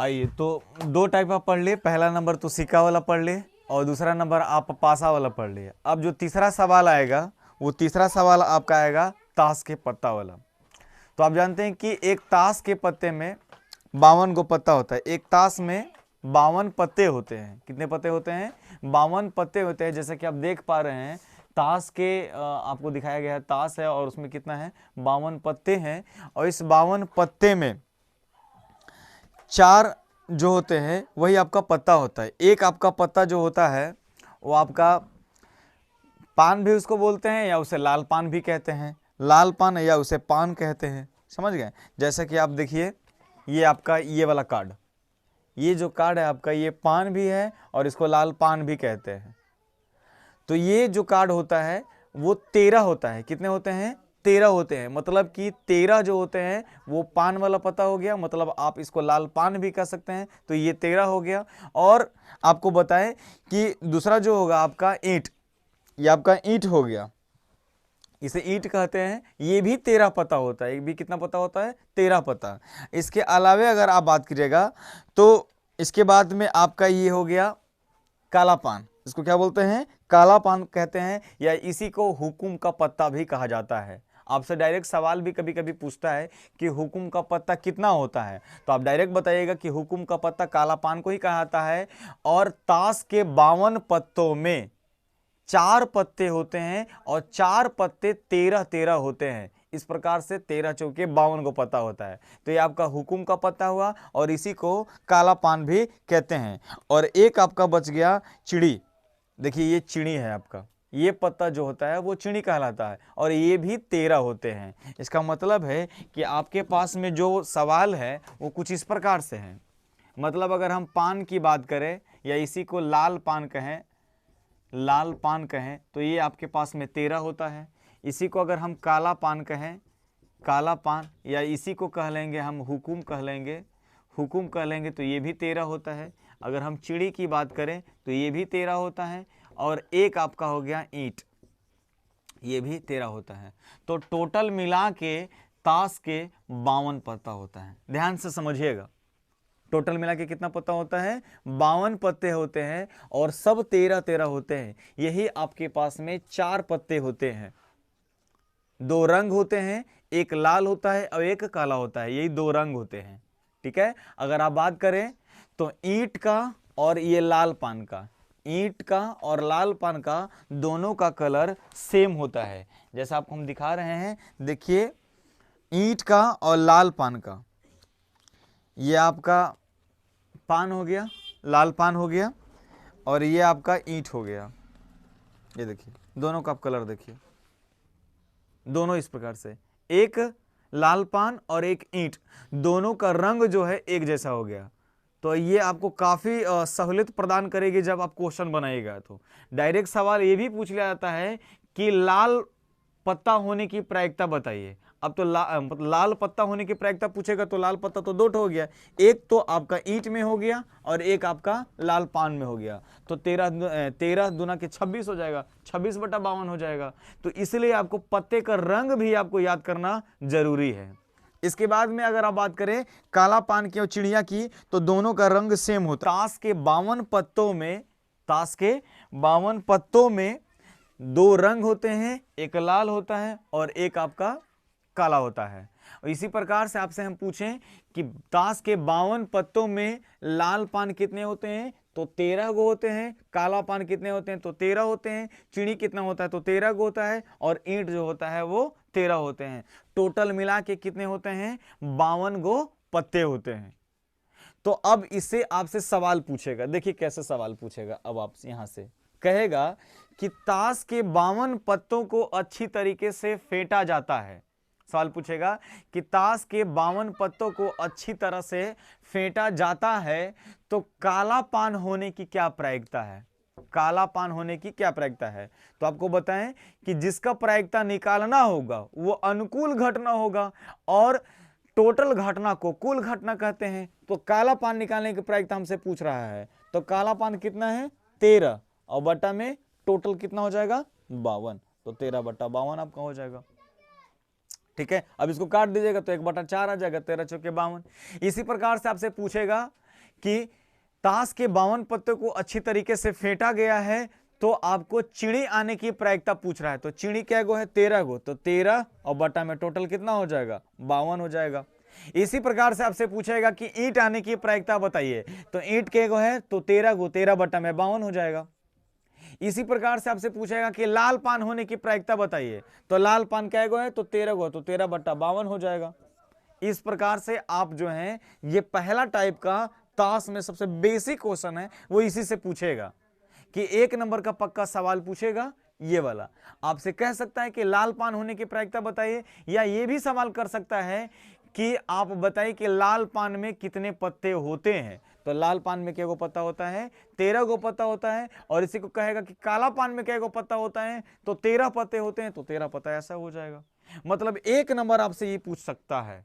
आइए, तो दो टाइप आप पढ़ लिए। पहला नंबर तो सिक्का वाला पढ़ लिए और दूसरा नंबर आप पासा वाला पढ़ लिए। अब जो तीसरा सवाल आएगा, वो तीसरा सवाल आपका आएगा ताश के पत्ता वाला। तो आप जानते हैं कि एक ताश के पत्ते में 52 गो पत्ता होता है। एक ताश में 52 पत्ते होते हैं। कितने पत्ते होते हैं? 52 पत्ते होते हैं। जैसे कि आप देख पा रहे हैं, ताश के आपको दिखाया गया है, ताश है और उसमें कितना है? 52 पत्ते हैं। और इस 52 पत्ते में 4 जो होते हैं वही आपका पत्ता होता है। एक आपका पत्ता जो होता है वो आपका पान भी उसको बोलते हैं, या उसे लाल पान भी कहते हैं। लाल पान या उसे पान कहते हैं, समझ गए? जैसे कि आप देखिए, ये आपका ये वाला कार्ड, ये जो कार्ड है आपका, ये पान भी है और इसको लाल पान भी कहते हैं। तो ये जो कार्ड होता है वो 13 होता है। कितने होते हैं? 13 होते हैं। मतलब कि 13 जो होते हैं वो पान वाला पत्ता हो गया, मतलब आप इसको लाल पान भी कह सकते हैं। तो ये 13 हो गया। और आपको बताएं कि दूसरा जो होगा आपका ईंट, ये आपका ईंट हो गया, इसे ईंट कहते हैं। ये भी 13 पत्ता होता है। ये भी कितना पत्ता होता है? 13 पत्ता। इसके अलावे अगर आप बात कीजिएगा तो इसके बाद में आपका ये हो गया काला पान। इसको क्या बोलते हैं? काला पान कहते हैं, या इसी को हुकुम का पत्ता भी कहा जाता है। आपसे डायरेक्ट सवाल भी कभी कभी पूछता है कि हुकुम का पत्ता कितना होता है, तो आप डायरेक्ट बताइएगा कि हुकुम का पत्ता काला पान को ही कहा जाता है। और ताश के 52 पत्तों में 4 पत्ते होते हैं और 4 पत्ते 13-13 होते हैं। इस प्रकार से 13 चौके 52 को पत्ता होता है। तो ये आपका हुकुम का पत्ता हुआ और इसी को काला पान भी कहते हैं। और एक आपका बच गया चिड़ी। देखिए, ये चिड़ी है आपका, ये पत्ता जो होता है वो चिड़ी कहलाता है और ये भी 13 होते हैं। इसका मतलब है कि आपके पास में जो सवाल है वो कुछ इस प्रकार से है। मतलब अगर हम पान की बात करें या इसी को लाल पान कहें, लाल पान कहें, तो ये आपके पास में 13 होता है। इसी को अगर हम काला पान कहें, काला पान, या इसी को कह लेंगे हम हुकुम कह लेंगे, हुकुम कह लेंगे, तो ये भी 13 होता है। अगर हम चिड़ी की बात करें तो ये भी 13 होता है। और एक आपका हो गया ईंट, ये भी 13 होता है। तो टोटल मिला के ताश के 52 पत्ता होता है। ध्यान से समझिएगा, टोटल मिला के कितना पत्ता होता है? 52 पत्ते होते हैं और सब 13-13 होते हैं। यही आपके पास में 4 पत्ते होते हैं। 2 रंग होते हैं, एक लाल होता है और एक काला होता है। यही 2 रंग होते हैं, ठीक है। अगर आप बात करें तो ईंट का और ये लाल पान का, ईंट का और लाल पान का दोनों का कलर सेम होता है। जैसा आपको हम दिखा रहे हैं, देखिए, ईंट का और लाल पान का, ये आपका पान हो गया, लाल पान हो गया, और ये आपका ईंट हो गया। ये देखिए, दोनों का आप कलर देखिए, दोनों इस प्रकार से, एक लाल पान और एक ईंट, दोनों का रंग जो है एक जैसा हो गया। तो ये आपको काफ़ी सहूलियत प्रदान करेगी जब आप क्वेश्चन बनाइएगा। तो डायरेक्ट सवाल ये भी पूछ लिया जाता है कि लाल पत्ता होने की प्रायिकता बताइए। अब तो लाल पत्ता होने की प्रायिकता पूछेगा तो लाल पत्ता तो 2 हो गया, एक तो आपका ईंट में हो गया और एक आपका लाल पान में हो गया। तो 13 दूना के 26 हो जाएगा, 26/52 हो जाएगा। तो इसलिए आपको पत्ते का रंग भी आपको याद करना जरूरी है। इसके बाद में अगर आप बात करें काला पान की और चिड़िया की, तो दोनों का रंग सेम होता है। ताश के 52 पत्तों में, ताश के 52 पत्तों में 2 रंग होते हैं, एक लाल होता है और एक आपका काला होता है। और इसी प्रकार से आपसे हम पूछें कि ताश के 52 पत्तों में लाल पान कितने होते हैं, तो 13 गो होते हैं। काला पान कितने होते हैं, तो 13 होते हैं। चिड़ी कितना होता है, तो 13 गो होता है। और ईंट जो होता है वो 13 होते हैं। टोटल मिला के कितने होते हैं? 52 गो पत्ते होते हैं। तो अब इससे आपसे सवाल पूछेगा, देखिए कैसे सवाल पूछेगा। अब आप यहां से कहेगा कि ताश के 52 पत्तों को अच्छी तरीके से फेंटा जाता है। सवाल पूछेगा कि ताश के 52 पत्तों को अच्छी तरह से फेंटा जाता है, तो काला पान होने की क्या प्रायिकता है? काला पान होने की क्या प्रायिकता है? तो आपको बताएं कि जिसका प्रायिकता निकालना होगा वो अनुकूल घटना होगा, और टोटल घटना को कुल घटना कहते हैं। तो काला पान निकालने की प्रायिकता हमसे पूछ रहा है, तो काला पान कितना है? 13, और बटा में टोटल कितना हो जाएगा? 52। तो 13/52 आपका हो जाएगा, ठीक है। अब इसको काट दीजिएगा तो 1/4 आ जाएगा, 13 चौके 52। इसी प्रकार से आपसे पूछेगा कि ताश के 52 पत्ते को अच्छी तरीके से फेंटा गया है, तो आपको चिड़ी आने की प्रायिकता पूछ रहा है। तो चिड़ी क्या गो है? 13 गो। तो 13 और बटा में टोटल कितना हो जाएगा? 52 हो जाएगा। इसी प्रकार से आपसे पूछेगा कि ईंट आने की प्रायिकता बताइए, तो ईंट के गो है? तो 13 गो, 13 बटा में 52 हो जाएगा। इसी प्रकार से आपसे पूछेगा कि लाल पान होने की प्रायिकता बताइए, तो लाल पान क्या गो है? तो 13 गो, तो 13 बटा 52 हो जाएगा। इस प्रकार से आप जो है, ये पहला टाइप का ताश में सबसे बेसिक क्वेश्चन है, वो इसी से पूछेगा कि 1 नंबर का पक्का सवाल पूछेगा ये वाला। आपसे कह सकता है कि लाल पान होने की प्रायिकता बताइए, या ये भी सवाल कर सकता है कि आप बताइए कि लाल पान में कितने पत्ते होते हैं। तो लाल पान में क्या गो पत्ता होता है? 13 गो पत्ता होता है। और इसी को कहेगा कि काला पान में क्या गो पत्ता होता है? तो 13 पत्ते होते हैं, तो 13 पत्ता, ऐसा हो जाएगा। मतलब 1 नंबर आपसे ये पूछ सकता है।